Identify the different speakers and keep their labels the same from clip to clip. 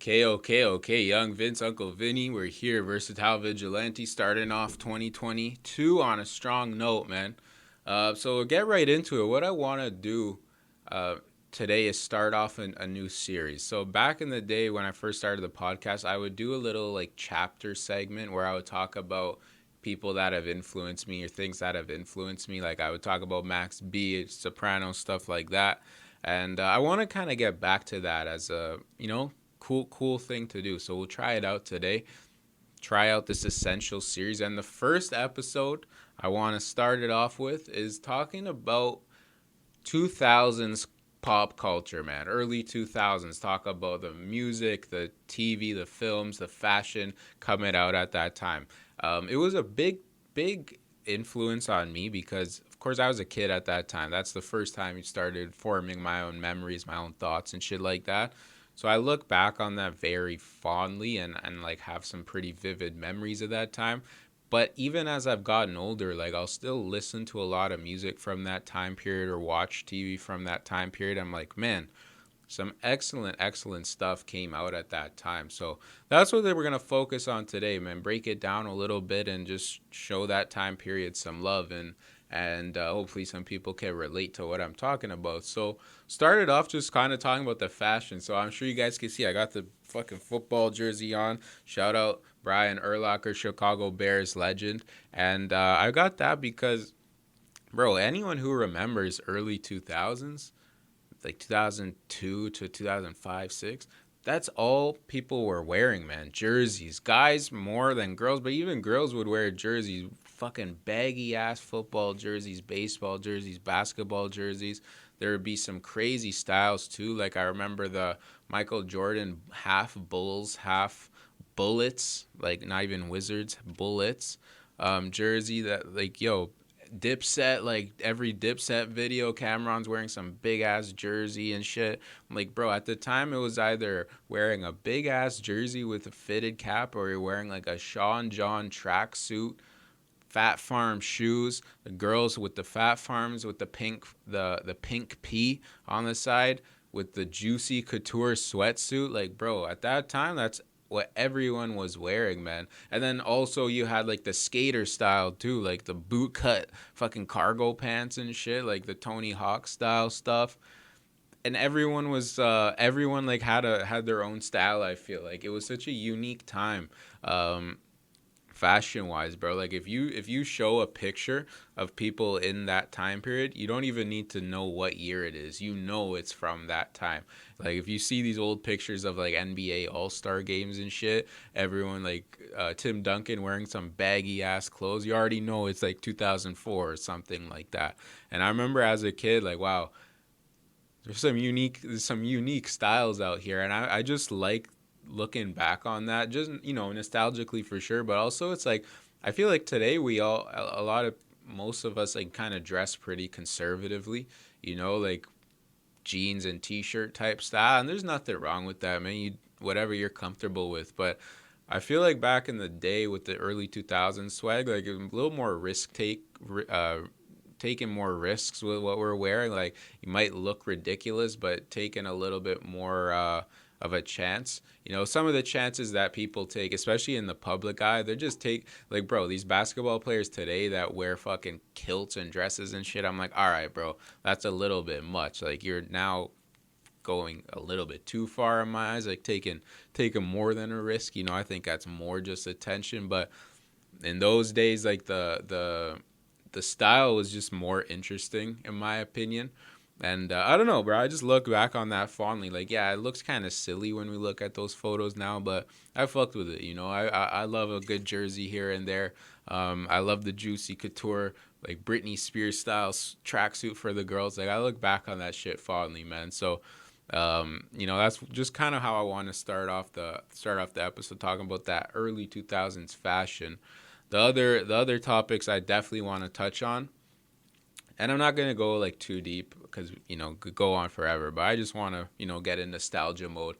Speaker 1: Okay. Young Vince, Uncle Vinny, we're here. Versatile Vigilante, starting off 2022 on a strong note, man. So we'll get right into it. What I want to do uh, today is start off a new series. So back in the day when I first started the podcast, I would do a little like chapter segment where I would talk about people that have influenced me or things that have influenced me. Like I would talk about Max B, Soprano, stuff like that. And I want to kind of get back to that as a, cool thing to do. So we'll try it out today. Try out this essential series. And the first episode I want to start it off with is talking about 2000s pop culture, man. Early 2000s. Talk about the music, the TV, the films, the fashion coming out at that time. It was a big influence on me because, of course, I was a kid at that time. That's the first time you started forming my own memories, my own thoughts, and shit like that. So I look back on that very fondly and like have some pretty vivid memories of that time. But even as I've gotten older, like I'll still listen to a lot of music from that time period or watch TV from that time period. I'm like, man, some excellent stuff came out at that time. So that's what we're going to focus on today, man. Break it down a little bit and just show that time period some love and hopefully some people can relate to what I'm talking about. So started off just kind of talking about the fashion. So I'm sure you guys can see I got the fucking football jersey on. Shout out Brian Urlacher, Chicago Bears legend. And I got that because, bro, anyone who remembers early 2000s, like 2002 to 2005, 6, that's all people were wearing, man. Jerseys. Guys more than girls, but even girls would wear jerseys. Fucking baggy ass football jerseys, baseball jerseys, basketball jerseys. There would be some crazy styles too. Like I remember the Michael Jordan half Bulls, half Bullets, like not even Wizards, Bullets jersey that like yo, Dipset, like every Dipset video, Cameron's wearing some big ass jersey and shit. I'm like, bro, at the time it was either wearing a big ass jersey with a fitted cap or you're wearing like a Sean John tracksuit, Phat Farm shoes. The girls with the Phat Farms with the pink P on the side with the juicy couture sweatsuit. Like, bro, at that time that's what everyone was wearing, man. And then also you had like the skater style too, like the boot cut fucking cargo pants and shit, like the Tony Hawk style stuff. And everyone like had their own style. I feel like it was such a unique time. Fashion wise, bro, like if you show a picture of people in that time period, you don't even need to know what year it is. You know it's from that time. Like if you see these old pictures of like NBA All-Star games and shit, everyone like Tim Duncan wearing some baggy ass clothes, you already know it's like 2004 or something like that. And I remember as a kid, like, wow, there's some unique styles out here, and I just like looking back on that, just nostalgically for sure. But also, it's like I feel like today we all a lot of most of us like kind of dress pretty conservatively, like jeans and t-shirt type style, and there's nothing wrong with that, man. You whatever you're comfortable with, but I feel like back in the day with the early 2000s swag, like a little more uh, taking more risks with what we're wearing. Like you might look ridiculous, but taking a little bit more of a chance. Some of the chances that people take, especially in the public eye, they just take like, bro, these basketball players today that wear fucking kilts and dresses and shit. I'm like, all right, bro, that's a little bit much. Like you're now going a little bit too far in my eyes, like taking more than a risk. I think that's more just attention. But in those days, like the style was just more interesting in my opinion. And I don't know, bro. I just look back on that fondly. Like, yeah, it looks kind of silly when we look at those photos now, but I fucked with it. I love a good jersey here and there. I love the juicy couture, like Britney Spears style tracksuit for the girls. Like, I look back on that shit fondly, man. So, that's just kind of how I want to start off the episode talking about that early 2000s fashion. The other topics I definitely want to touch on, and I'm not gonna go like too deep because could go on forever. But I just want to get in nostalgia mode.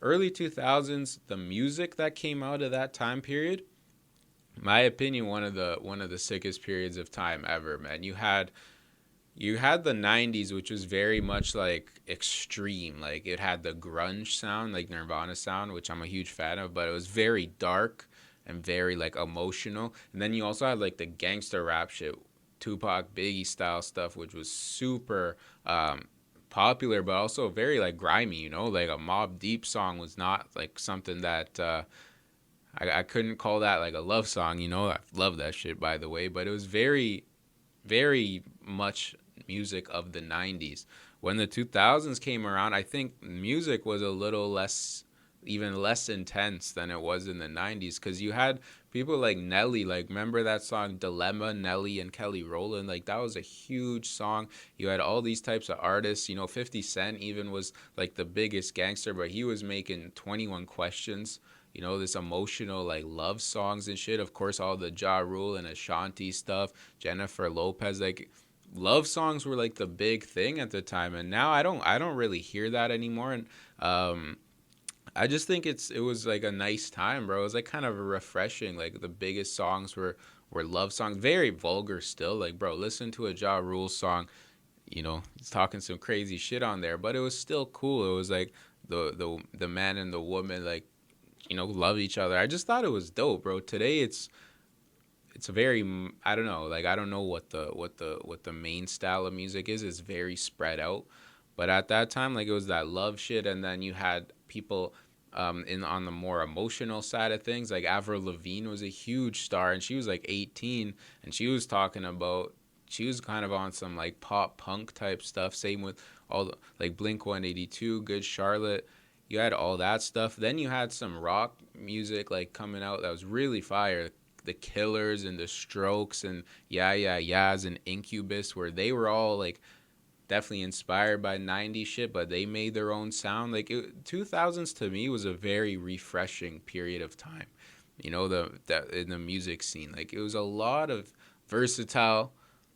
Speaker 1: Early 2000s, the music that came out of that time period, in my opinion, one of the sickest periods of time ever, man. you had the 90s, which was very much like extreme. Like it had the grunge sound, like Nirvana sound, which I'm a huge fan of, but it was very dark and very like emotional. And then you also had like the gangster rap shit, Tupac, Biggie style stuff, which was super popular, but also very like grimy, you know? Like a Mobb Deep song was not like something that I couldn't call that like a love song, you know? I love that shit, by the way, but it was very much music of the 90s. When the 2000s came around, I think music was a little less, even less intense than it was in the 90s, because you had people like Nelly. Like, remember that song Dilemma, Nelly and Kelly Rowland? Like, that was a huge song. You had all these types of artists. You know, 50 Cent even was like the biggest gangster, but he was making 21 Questions, you know, this emotional like love songs and shit. Of course, all the Ja Rule and Ashanti stuff, Jennifer Lopez, like love songs were like the big thing at the time. And now I don't really hear that anymore. And um, I just think it was like a nice time, bro. It was like kind of refreshing. Like the biggest songs were love songs, very vulgar still. Like, bro, listen to a Ja Rule song. You know, he's talking some crazy shit on there, but it was still cool. It was like the man and the woman, like, you know, love each other. I just thought it was dope, bro. Today it's a very, I don't know, like I don't know what the main style of music is. It's very spread out, but at that time, like it was that love shit, and then you had people in on the more emotional side of things. Like Avril Lavigne was a huge star, and she was like 18, and she was talking about, she was kind of on some like pop punk type stuff. Same with all the like Blink 182, Good Charlotte. You had all that stuff. Then you had some rock music like coming out that was really fire. The Killers and the Strokes and Yeah Yeah Yeahs and Incubus, where they were all like definitely inspired by 90s shit, but they made their own sound. Like 2000s to me was a very refreshing period of time. You know, the in the music scene, like it was versatile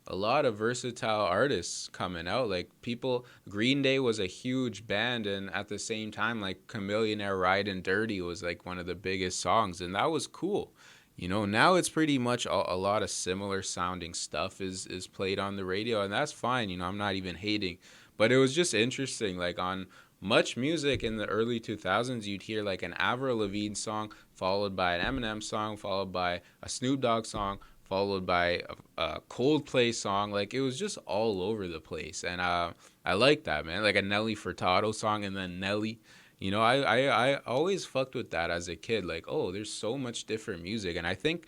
Speaker 1: a lot of versatile artists coming out. Like people, Green Day was a huge band, and at the same time, like Chameleonaire Riding Dirty was like one of the biggest songs, and that was cool. You know, now it's pretty much a lot of similar sounding stuff is played on the radio, and that's fine. You know, I'm not even hating, but it was just interesting. Like on much music in the early 2000s, you'd hear like an Avril Lavigne song followed by an Eminem song, followed by a Snoop Dogg song, followed by a Coldplay song. Like it was just all over the place, and I like that, man. Like a Nelly Furtado song, and then Nelly. You know, I always fucked with that as a kid. Like, oh, there's so much different music, and I think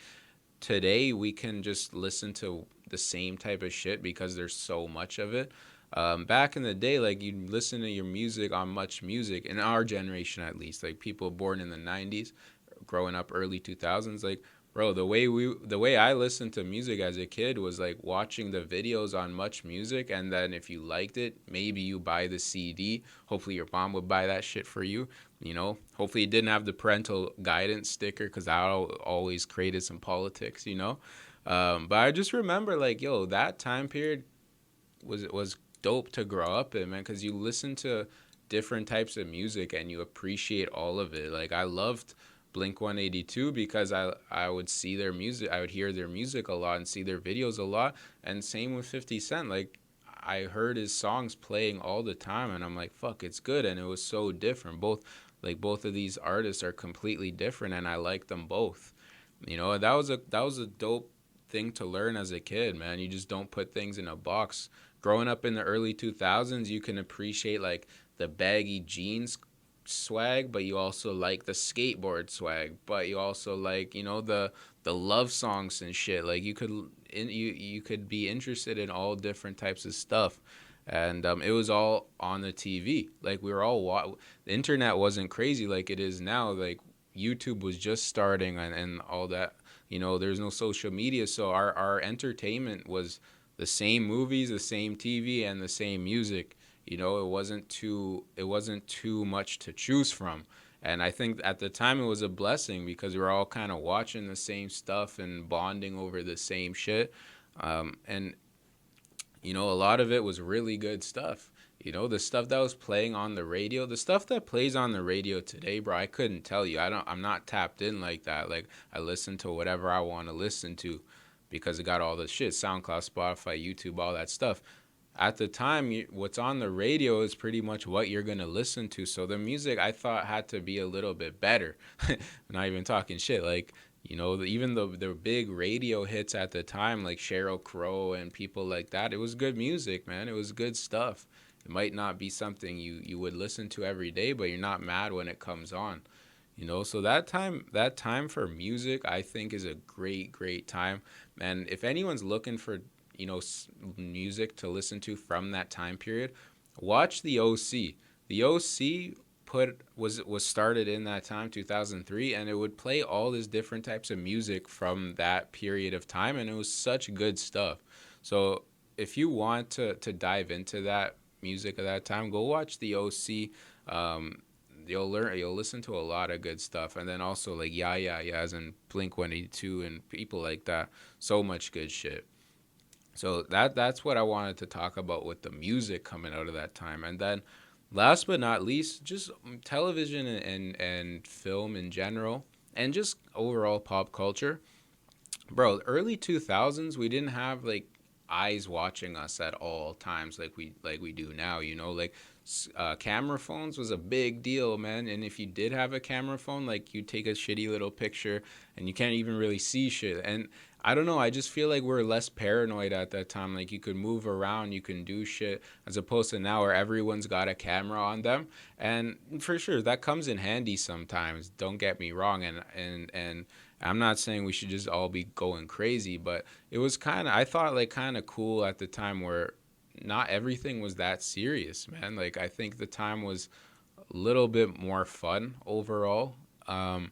Speaker 1: today we can just listen to the same type of shit because there's so much of it. Back in the day, like you listen to your music on Much Music, in our generation at least, like people born in the 90s, growing up early 2000s, like bro, the way I listened to music as a kid was like watching the videos on Much Music, and then if you liked it, maybe you buy the CD. Hopefully your mom would buy that shit for you. You know, hopefully it didn't have the parental guidance sticker, because that always created some politics. You know, but I just remember like, yo, that time period was dope to grow up in, man, because you listen to different types of music and you appreciate all of it. Like I loved Blink 182 because I would see their music, I would hear their music a lot and see their videos a lot. And same with 50 Cent. Like I heard his songs playing all the time, and I'm like, fuck, it's good. And it was so different. Both of these artists are completely different, and I like them both. You know, that was a dope thing to learn as a kid, man. You just don't put things in a box. Growing up in the early 2000s, you can appreciate like the baggy jeans swag, but you also like the skateboard swag, but you also like, you know, the love songs and shit. Like you could be interested in all different types of stuff. And it was all on the TV. Like we were the internet wasn't crazy like it is now. Like YouTube was just starting, and all that. You know, there's no social media, so our entertainment was the same movies, the same TV, and the same music. You know, it wasn't too much to choose from. And I think at the time it was a blessing because we were all kind of watching the same stuff and bonding over the same shit. And you know, a lot of it was really good stuff. You know, the stuff that was playing on the radio, the stuff that plays on the radio today, bro, I couldn't tell you. I'm not tapped in like that. Like I listen to whatever I want to listen to because it got all the shit, SoundCloud, Spotify, YouTube, all that stuff. at the time, what's on the radio is pretty much what you're gonna listen to. So the music I thought had to be a little bit better. Not even talking shit. Like, even the big radio hits at the time, like Sheryl Crow and people like that, it was good music, man. It was good stuff. It might not be something you would listen to every day, but you're not mad when it comes on. So that time for music, I think, is a great time. And if anyone's looking for music to listen to from that time period, watch the OC. The OC was started in that time, 2003, and it would play all these different types of music from that period of time, and it was such good stuff. So if you want to dive into that music of that time, go watch the OC. You'll listen to a lot of good stuff, and then also like yeah, as in Blink 182 and people like that. So much good shit. So that's what I wanted to talk about with the music coming out of that time. And then last but not least, just television and film in general, and just overall pop culture. Bro, early 2000s, we didn't have like eyes watching us at all times like we do now, like camera phones was a big deal, man. And if you did have a camera phone, like, you take a shitty little picture and you can't even really see shit. And I don't know, I just feel like we're less paranoid at that time. Like, you could move around, you can do shit, as opposed to now where everyone's got a camera on them. And for sure that comes in handy sometimes, don't get me wrong. And I'm not saying we should just all be going crazy, but it was I thought, like, kind of cool at the time where not everything was that serious, man. Like, I think the time was a little bit more fun overall. Um,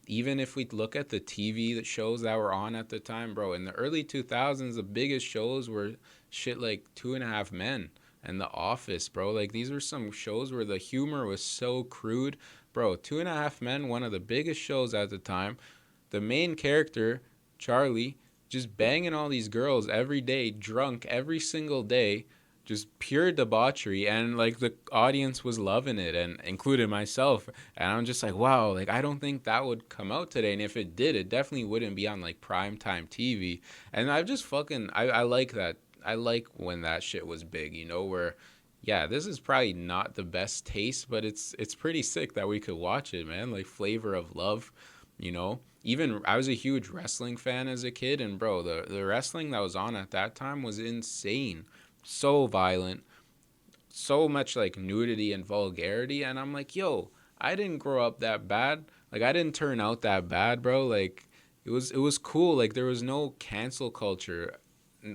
Speaker 1: Even if we look at the TV shows that were on at the time, bro, in the early 2000s, the biggest shows were shit like Two and a Half Men and The Office, bro. Like, these were some shows where the humor was so crude. Bro, Two and a Half Men, one of the biggest shows at the time. The main character, Charlie, just banging all these girls every day, drunk every single day, just pure debauchery, and like the audience was loving it, and including myself. And I'm just like, wow, like, I don't think that would come out today, and if it did, it definitely wouldn't be on like prime time TV. And I just fucking I like that. I like when that shit was big, where, yeah, this is probably not the best taste, but it's pretty sick that we could watch it, man. Like, Flavor of Love, even I was a huge wrestling fan as a kid, and bro, the wrestling that was on at that time was insane. So violent, so much like nudity and vulgarity, and I'm like, yo, I didn't grow up that bad. Like, I didn't turn out that bad, bro. Like, it was cool. Like, there was no cancel culture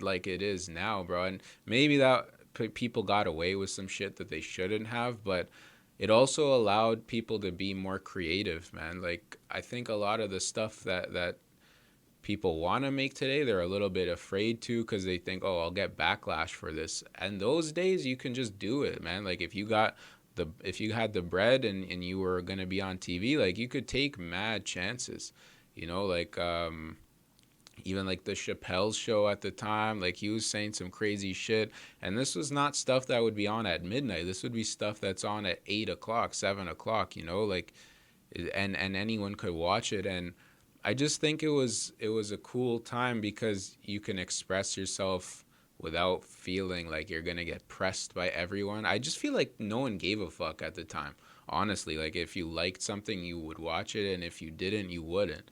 Speaker 1: like it is now, bro. And maybe that people got away with some shit that they shouldn't have, but it also allowed people to be more creative, man. Like, I think a lot of the stuff that people want to make today, they're a little bit afraid to, because they think, oh, I'll get backlash for this. And those days, you can just do it, man. Like, if you had the bread, and you were gonna be on TV, like, you could take mad chances, like, even like the Chappelle's show at the time, like, he was saying some crazy shit, and this was not stuff that would be on at midnight. This would be stuff that's on at 8 o'clock, 7 o'clock, like, and anyone could watch it. And I just think it was a cool time because you can express yourself without feeling like you're gonna get pressed by everyone. I just feel like no one gave a fuck at the time. Honestly, like, if you liked something, you would watch it, and if you didn't, you wouldn't.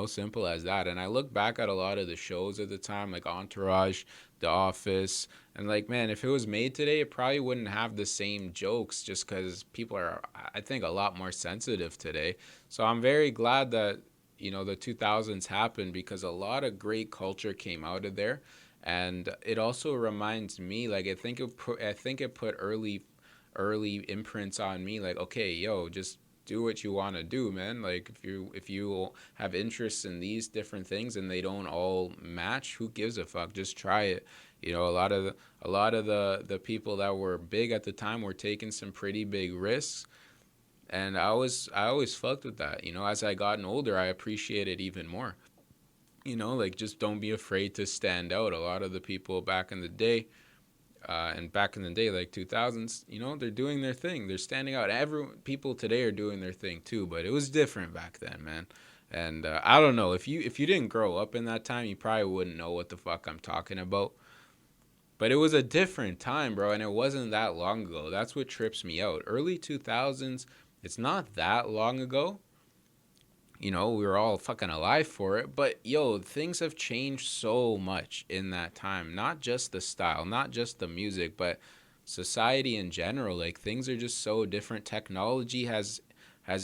Speaker 1: Simple as that. And I look back at a lot of the shows at the time, like Entourage, The Office, and like, man, if it was made today, it probably wouldn't have the same jokes, just because people are, I think, a lot more sensitive today. So I'm very glad that the 2000s happened, because a lot of great culture came out of there. And it also reminds me, like, I think it put early imprints on me, like, okay, yo, just do what you want to do, man. Like, if you have interests in these different things and they don't all match, who gives a fuck? Just try it. A lot of the people that were big at the time were taking some pretty big risks, and I always fucked with that. As I gotten older, I appreciate it even more. Like, just don't be afraid to stand out. A lot of the people back in the day, and back in the day, like 2000s, they're doing their thing. They're standing out. People today are doing their thing too, but it was different back then, man. And I don't know, if you didn't grow up in that time, you probably wouldn't know what the fuck I'm talking about. But it was a different time, bro, and it wasn't that long ago. That's what trips me out. Early 2000s, it's not that long ago. We were all fucking alive for it. But yo, things have changed so much in that time. Not just the style, not just the music, but society in general. Like things are just so different. Technology has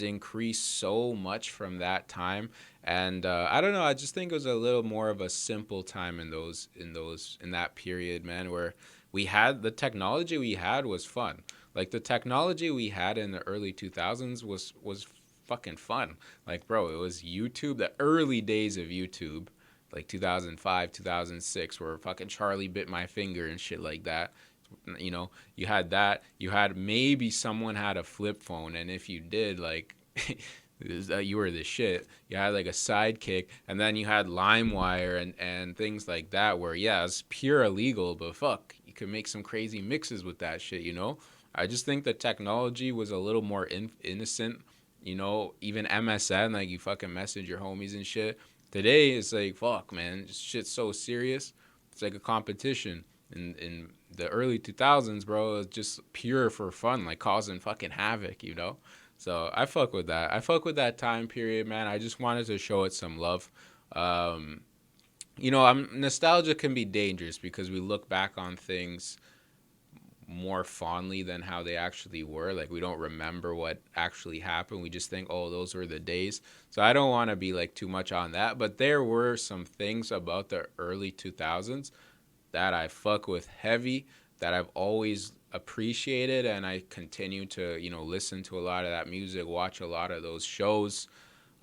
Speaker 1: increased so much from that time, and I don't know. I just think it was a little more of a simple time in that period, man, where we had the technology we had was fun. Like the technology we had in the early 2000s was fucking fun. Like, bro, it was YouTube, the early days of YouTube, like 2005, 2006, where fucking Charlie bit my finger and shit like that. You had that. You had maybe someone had a flip phone, and if you did, like, you were the shit. You had like a sidekick, and then you had LimeWire and things like that, where yeah, it's pure illegal, but fuck, you could make some crazy mixes with that shit. I just think the technology was a little more innocent. Even MSN, like you fucking message your homies and shit. Today it's like fuck, man, shit's so serious. It's like a competition. In the early 2000s, bro, it was just pure for fun, like causing fucking havoc. So I fuck with that. I fuck with that time period, man. I just wanted to show it some love. Um, nostalgia can be dangerous because we look back on things more fondly than how they actually were. Like we don't remember what actually happened. We just think, oh, those were the days. So I don't want to be like too much on that. But there were some things about the early 2000s that I fuck with heavy, that I've always appreciated, and I continue to listen to a lot of that music, watch a lot of those shows.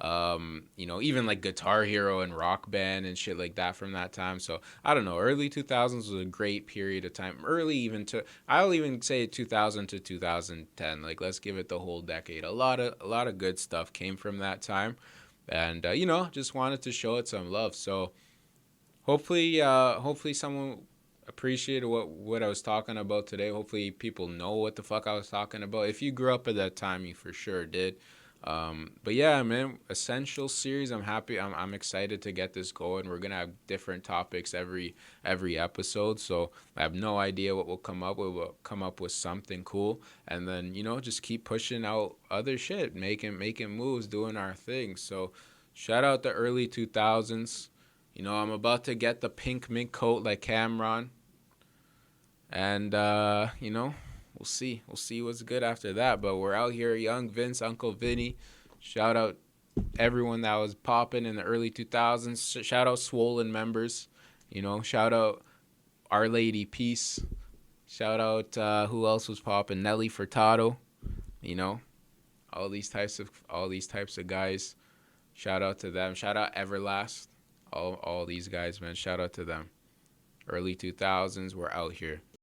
Speaker 1: Even like Guitar Hero and Rock Band and shit like that from that time. So I don't know. Early 2000s was a great period of time. I'll even say 2000 to 2010. Like let's give it the whole decade. A lot of good stuff came from that time, and just wanted to show it some love. So hopefully someone appreciated what I was talking about today. Hopefully people know what the fuck I was talking about. If you grew up at that time, you for sure did. But yeah, man, Essential series. I'm happy. I'm excited to get this going. We're gonna have different topics every episode. So I have no idea what we'll come up with. We'll come up with something cool, and then just keep pushing out other shit, making moves, doing our thing. So shout out the early 2000s. I'm about to get the pink mink coat like Cameron. And, we'll see. We'll see what's good after that. But we're out here, Young Vince, Uncle Vinny. Shout out everyone that was popping in the early 2000s. Shout out Swollen members. Shout out Our Lady Peace. Shout out who else was popping? Nelly Furtado. You know, all these types of guys. Shout out to them. Shout out Everlast. All these guys, man. Shout out to them. Early 2000s, we're out here.